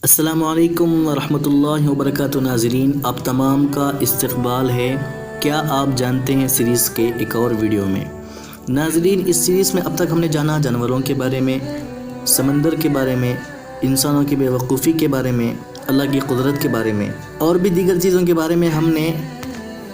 السلام علیکم ورحمۃ اللہ وبرکاتہ ناظرین، آپ تمام کا استقبال ہے۔ کیا آپ جانتے ہیں سیریز کے ایک اور ویڈیو میں؟ ناظرین، اس سیریز میں اب تک ہم نے جانا جانوروں کے بارے میں، سمندر کے بارے میں، انسانوں کی بے وقوفی کے بارے میں، اللہ کی قدرت کے بارے میں اور بھی دیگر چیزوں کے بارے میں ہم نے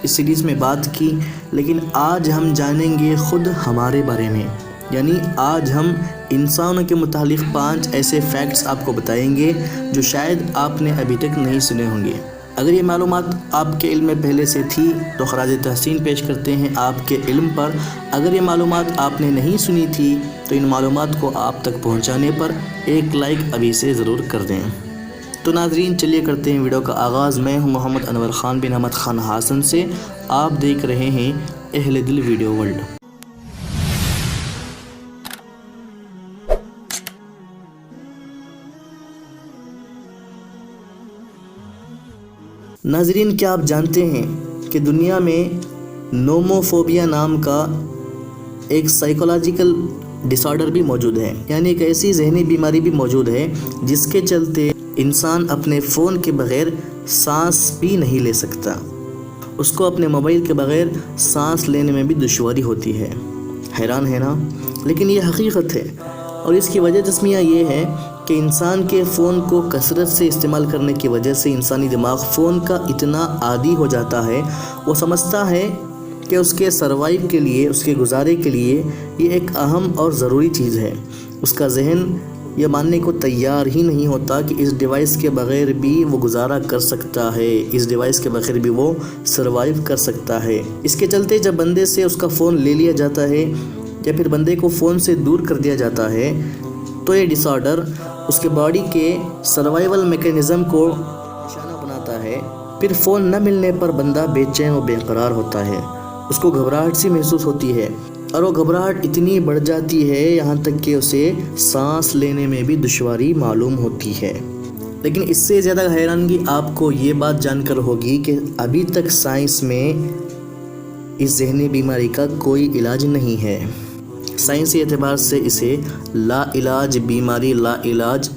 اس سیریز میں بات کی، لیکن آج ہم جانیں گے خود ہمارے بارے میں۔ یعنی آج ہم انسانوں کے متعلق 5 ایسے فیکٹس آپ کو بتائیں گے جو شاید آپ نے ابھی تک نہیں سنے ہوں گے۔ اگر یہ معلومات آپ کے علم میں پہلے سے تھی تو خراج تحسین پیش کرتے ہیں آپ کے علم پر۔ اگر یہ معلومات آپ نے نہیں سنی تھی تو ان معلومات کو آپ تک پہنچانے پر ایک لائک ابھی سے ضرور کر دیں۔ تو ناظرین، چلیے کرتے ہیں ویڈیو کا آغاز۔ میں ہوں محمد انور خان بن احمد خان حسن سے، آپ دیکھ رہے ہیں اہل دل ویڈیو ورلڈ۔ ناظرین، کیا آپ جانتے ہیں کہ دنیا میں نوموفوبیا نام کا ایک سائیکولوجیکل ڈس آرڈر بھی موجود ہے، یعنی ایک ایسی ذہنی بیماری بھی موجود ہے جس کے چلتے انسان اپنے فون کے بغیر سانس بھی نہیں لے سکتا۔ اس کو اپنے موبائل کے بغیر سانس لینے میں بھی دشواری ہوتی ہے۔ حیران ہے نا؟ لیکن یہ حقیقت ہے، اور اس کی وجہ تسمیہ یہ ہے کہ انسان کے فون کو کثرت سے استعمال کرنے کی وجہ سے انسانی دماغ فون کا اتنا عادی ہو جاتا ہے، وہ سمجھتا ہے کہ اس کے سروائیو کے لیے، اس کے گزارے کے لیے یہ ایک اہم اور ضروری چیز ہے۔ اس کا ذہن یہ ماننے کو تیار ہی نہیں ہوتا کہ اس ڈیوائس کے بغیر بھی وہ گزارا کر سکتا ہے، اس ڈیوائس کے بغیر بھی وہ سروائیو کر سکتا ہے۔ اس کے چلتے جب بندے سے اس کا فون لے لیا جاتا ہے یا پھر بندے کو فون سے دور کر دیا جاتا ہے تو یہ ڈس آرڈر اس کے باڈی کے سروائیول میکینزم کو نشانہ بناتا ہے۔ پھر فون نہ ملنے پر بندہ بے چین و بے قرار ہوتا ہے، اس کو گھبراہٹ سی محسوس ہوتی ہے، اور وہ گھبراہٹ اتنی بڑھ جاتی ہے یہاں تک کہ اسے سانس لینے میں بھی دشواری معلوم ہوتی ہے۔ لیکن اس سے زیادہ حیرانگی آپ کو یہ بات جان کر ہوگی کہ ابھی تک سائنس میں اس ذہنی بیماری کا کوئی علاج نہیں ہے۔ سائنسی اعتبار سے اسے لا علاج بیماری، لا علاج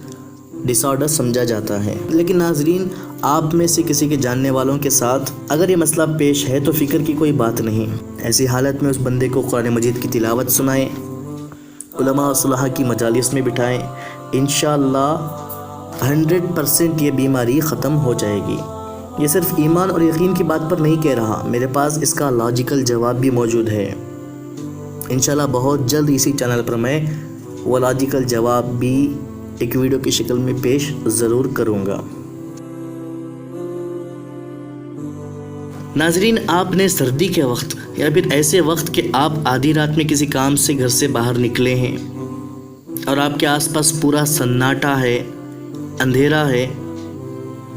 ڈس آرڈر سمجھا جاتا ہے۔ لیکن ناظرین، آپ میں سے کسی کے جاننے والوں کے ساتھ اگر یہ مسئلہ پیش ہے تو فکر کی کوئی بات نہیں۔ ایسی حالت میں اس بندے کو قرآن مجید کی تلاوت سنائیں، علماء و صلحاء کی مجالس میں بٹھائیں، انشاءاللہ 100% یہ بیماری ختم ہو جائے گی۔ یہ صرف ایمان اور یقین کی بات پر نہیں کہہ رہا، میرے پاس اس کا لاجیکل جواب بھی موجود ہے۔ انشاءاللہ بہت جلد اسی چینل پر میں وہ لاجیکل جواب بھی ایک ویڈیو کی شکل میں پیش ضرور کروں گا۔ ناظرین، آپ نے سردی کے وقت یا پھر ایسے وقت کہ آپ آدھی رات میں کسی کام سے گھر سے باہر نکلے ہیں اور آپ کے آس پاس پورا سناٹا ہے، اندھیرا ہے،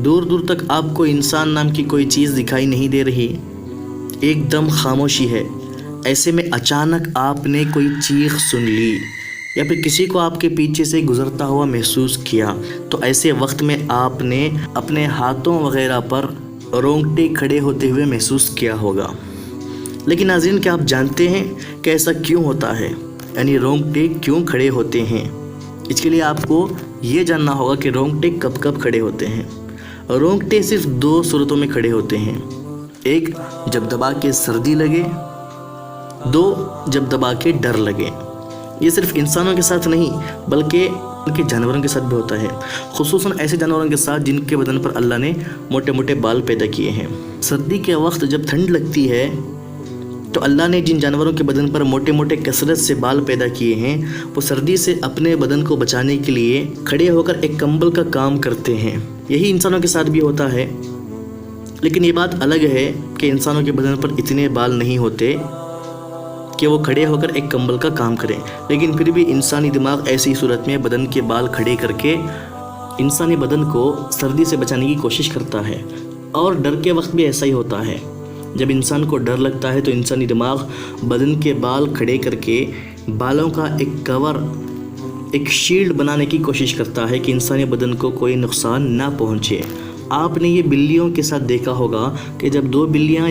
دور دور تک آپ کو انسان نام کی کوئی چیز دکھائی نہیں دے رہی، ایک دم خاموشی ہے، ایسے میں اچانک آپ نے کوئی چیخ سن لی یا پھر کسی کو آپ کے پیچھے سے گزرتا ہوا محسوس کیا، تو ایسے وقت میں آپ نے اپنے ہاتھوں وغیرہ پر رونگٹے کھڑے ہوتے ہوئے محسوس کیا ہوگا۔ لیکن ناظرین، کیا آپ جانتے ہیں کہ ایسا کیوں ہوتا ہے؟ یعنی رونگٹے کیوں کھڑے ہوتے ہیں؟ اس کے لیے آپ کو یہ جاننا ہوگا کہ رونگٹے کب کب کھڑے ہوتے ہیں۔ رونگٹے صرف 2 صورتوں میں کھڑے ہوتے ہیں، ایک جب دبا کے سردی لگے، 2 جب دبا کے ڈر لگے۔ یہ صرف انسانوں کے ساتھ نہیں بلکہ ان کے جانوروں کے ساتھ بھی ہوتا ہے، خصوصاً ایسے جانوروں کے ساتھ جن کے بدن پر اللہ نے موٹے موٹے بال پیدا کیے ہیں۔ سردی کے وقت جب ٹھنڈ لگتی ہے تو اللہ نے جن جانوروں کے بدن پر موٹے موٹے کثرت سے بال پیدا کیے ہیں وہ سردی سے اپنے بدن کو بچانے کے لیے کھڑے ہو کر ایک کمبل کا کام کرتے ہیں۔ یہی انسانوں کے ساتھ بھی ہوتا ہے، لیکن یہ بات الگ ہے کہ انسانوں کے بدن پر اتنے بال نہیں ہوتے کہ وہ کھڑے ہو کر ایک کمبل کا کام کریں، لیکن پھر بھی انسانی دماغ ایسی صورت میں بدن کے بال کھڑے کر کے انسانی بدن کو سردی سے بچانے کی کوشش کرتا ہے۔ اور ڈر کے وقت بھی ایسا ہی ہوتا ہے، جب انسان کو ڈر لگتا ہے تو انسانی دماغ بدن کے بال کھڑے کر کے بالوں کا ایک کور، ایک شیلڈ بنانے کی کوشش کرتا ہے کہ انسانی بدن کو کوئی نقصان نہ پہنچے۔ آپ نے یہ بلیوں کے ساتھ دیکھا ہوگا کہ جب 2 بلیاں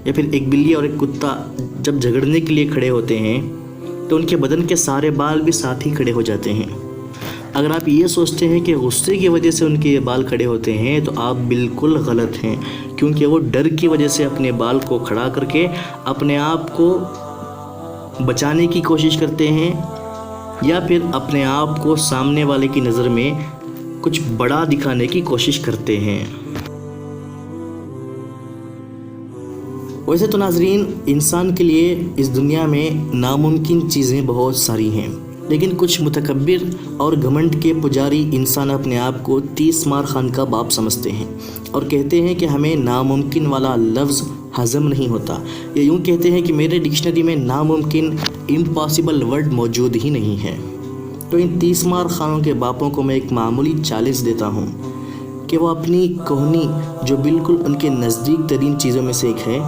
یا پھر ایک بلی اور ایک کتا جب جھگڑنے کے لیے کھڑے ہوتے ہیں تو ان کے بدن کے سارے بال بھی ساتھ ہی کھڑے ہو جاتے ہیں۔ اگر آپ یہ سوچتے ہیں کہ غصے کی وجہ سے ان کے یہ بال کھڑے ہوتے ہیں تو آپ بالکل غلط ہیں، کیونکہ وہ ڈر کی وجہ سے اپنے بال کو کھڑا کر کے اپنے آپ کو بچانے کی کوشش کرتے ہیں، یا پھر اپنے آپ کو سامنے والے کی نظر میں کچھ بڑا دکھانے کی کوشش کرتے ہیں۔ ویسے تو ناظرین، انسان کے لیے اس دنیا میں ناممکن چیزیں بہت ساری ہیں، لیکن کچھ متکبر اور گھمنڈ کے پجاری انسان اپنے آپ کو 30 مار خان کا باپ سمجھتے ہیں اور کہتے ہیں کہ ہمیں ناممکن والا لفظ ہضم نہیں ہوتا، یا یوں کہتے ہیں کہ میرے ڈکشنری میں ناممکن امپاسبل ورڈ موجود ہی نہیں ہے۔ تو ان 30 مار خانوں کے باپوں کو میں ایک معمولی چیلنج دیتا ہوں کہ وہ اپنی کوہنی، جو بالکل ان کے نزدیک ترین چیزوں میں سے ایک ہے،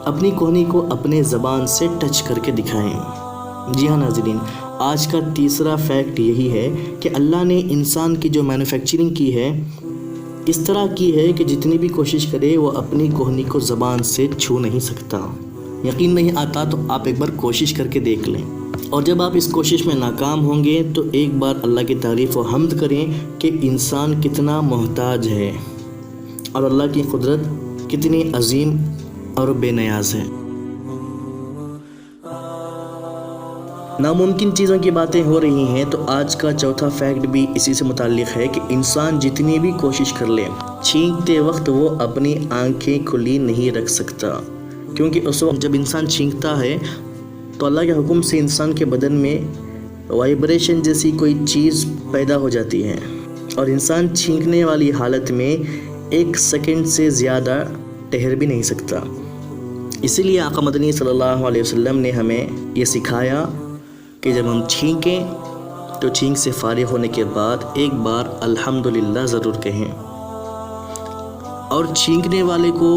اپنی کوہنی کو اپنے زبان سے ٹچ کر کے دکھائیں۔ جی ہاں ناظرین، آج کا تیسرا فیکٹ یہی ہے کہ اللہ نے انسان کی جو مینوفیکچرنگ کی ہے اس طرح کی ہے کہ جتنی بھی کوشش کرے وہ اپنی کوہنی کو زبان سے چھو نہیں سکتا۔ یقین نہیں آتا تو آپ ایک بار کوشش کر کے دیکھ لیں، اور جب آپ اس کوشش میں ناکام ہوں گے تو ایک بار اللہ کی تعریف و حمد کریں کہ انسان کتنا محتاج ہے اور اللہ کی قدرت کتنی عظیم اور بے نیاز ہے۔ ناممکن چیزوں کی باتیں ہو رہی ہیں تو آج کا چوتھا فیکٹ بھی اسی سے متعلق ہے کہ انسان جتنی بھی کوشش کر لے، چھینکتے وقت وہ اپنی آنکھیں کھلی نہیں رکھ سکتا، کیونکہ اس وقت جب انسان چھینکتا ہے تو اللہ کے حکم سے انسان کے بدن میں وائبریشن جیسی کوئی چیز پیدا ہو جاتی ہے، اور انسان چھینکنے والی حالت میں 1 سیکنڈ سے زیادہ ٹھہر بھی نہیں سکتا۔ اسی لیے آقا مدنی صلی اللہ علیہ وسلم نے ہمیں یہ سکھایا کہ جب ہم چھینکیں تو چھینک سے فارغ ہونے کے بعد ایک بار الحمدللہ ضرور کہیں، اور چھینکنے والے کو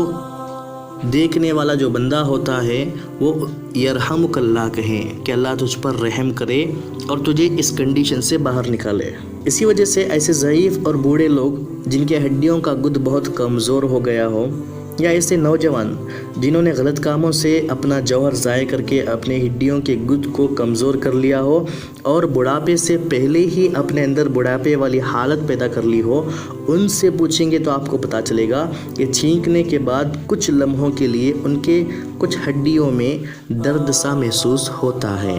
دیکھنے والا جو بندہ ہوتا ہے وہ یرحمک اللہ کہیں کہ اللہ تجھ پر رحم کرے اور تجھے اس کنڈیشن سے باہر نکالے۔ اسی وجہ سے ایسے ضعیف اور بوڑھے لوگ جن کے ہڈیوں کا گد بہت کمزور ہو گیا ہو، یا ایسے نوجوان جنہوں نے غلط کاموں سے اپنا جوہر ضائع کر کے اپنے ہڈیوں کے گد کو کمزور کر لیا ہو اور بڑھاپے سے پہلے ہی اپنے اندر بڑھاپے والی حالت پیدا کر لی ہو، ان سے پوچھیں گے تو آپ کو پتہ چلے گا کہ چھینکنے کے بعد کچھ لمحوں کے لیے ان کے کچھ ہڈیوں میں درد سا محسوس ہوتا ہے۔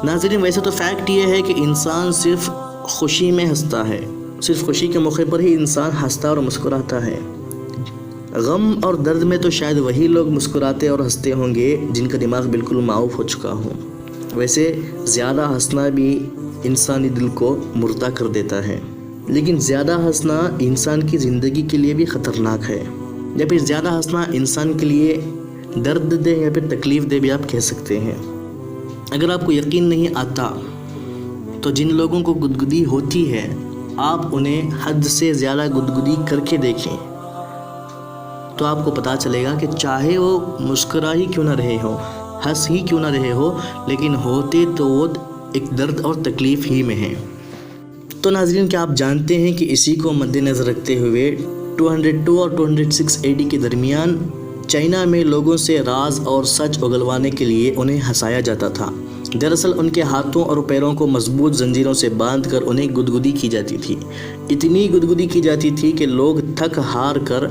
ناظرین، ویسے تو فیکٹ یہ ہے کہ انسان صرف خوشی میں ہنستا ہے، صرف خوشی کے موقع پر ہی انسان ہنستا اور مسکراتا ہے۔ غم اور درد میں تو شاید وہی لوگ مسکراتے اور ہنستے ہوں گے جن کا دماغ بالکل معاف ہو چکا ہو۔ ویسے زیادہ ہنسنا بھی انسانی دل کو مردہ کر دیتا ہے، لیکن زیادہ ہنسنا انسان کی زندگی کے لیے بھی خطرناک ہے، یا پھر زیادہ ہنسنا انسان کے لیے درد دہ یا پھر تکلیف دہ بھی آپ کہہ سکتے ہیں۔ اگر آپ کو یقین نہیں آتا تو جن لوگوں کو گدگدی ہوتی ہے آپ انہیں حد سے زیادہ گدگدی کر کے دیکھیں تو آپ کو پتہ چلے گا کہ چاہے وہ مسکرا ہی کیوں نہ رہے ہو، ہنس ہی کیوں نہ رہے ہو، لیکن ہوتے تو وہ ایک درد اور تکلیف ہی میں ہیں۔ تو ناظرین، کیا آپ جانتے ہیں کہ اسی کو مد نظر رکھتے ہوئے 202 اور 206 AD کے درمیان چائنا میں لوگوں سے راز اور سچ اگلوانے کے لیے انہیں ہنسایا جاتا تھا۔ دراصل ان کے ہاتھوں اور پیروں کو مضبوط زنجیروں سے باندھ کر انہیں گدگدی کی جاتی تھی، اتنی گدگدی کی جاتی تھی کہ لوگ تھک ہار کر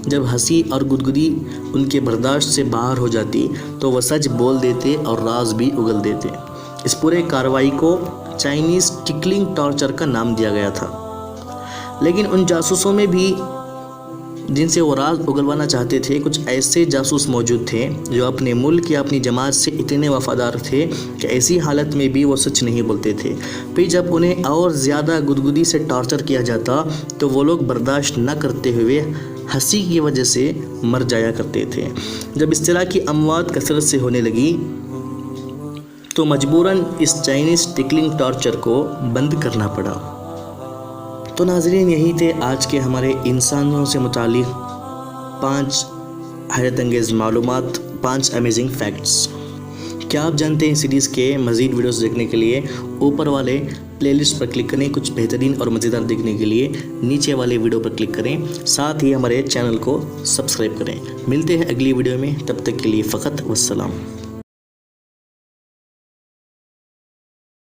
جب ہنسی اور گدگدی ان کے برداشت سے باہر ہو جاتی تو وہ سچ بول دیتے اور راز بھی اگل دیتے۔ اس پورے کارروائی کو چائنیز ٹکلنگ ٹارچر کا نام دیا گیا تھا۔ لیکن ان جاسوسوں میں بھی جن سے وہ راز اگلوانا چاہتے تھے کچھ ایسے جاسوس موجود تھے جو اپنے ملک یا اپنی جماعت سے اتنے وفادار تھے کہ ایسی حالت میں بھی وہ سچ نہیں بولتے تھے۔ پھر جب انہیں اور زیادہ گدگدی سے ٹارچر کیا جاتا تو وہ لوگ برداشت نہ کرتے ہوئے ہنسی کی وجہ سے مر جایا کرتے تھے۔ جب اس طرح کی اموات کثرت سے ہونے لگی تو مجبوراً اس چائنیز ٹکلنگ ٹارچر کو بند کرنا پڑا۔ تو ناظرین، یہی تھے آج کے ہمارے انسانوں سے متعلق 5 حیرت انگیز معلومات، 5 امیزنگ فیکٹس۔ کیا آپ جانتے ہیں سیریز کے مزید ویڈیوز دیکھنے کے لیے اوپر والے پلے لسٹ پر کلک کریں، کچھ بہترین اور مزیدار دیکھنے کے لیے نیچے والے ویڈیو پر کلک کریں، ساتھ ہی ہمارے چینل کو سبسکرائب کریں۔ ملتے ہیں اگلی ویڈیو میں، تب تک کے لیے فقط والسلام۔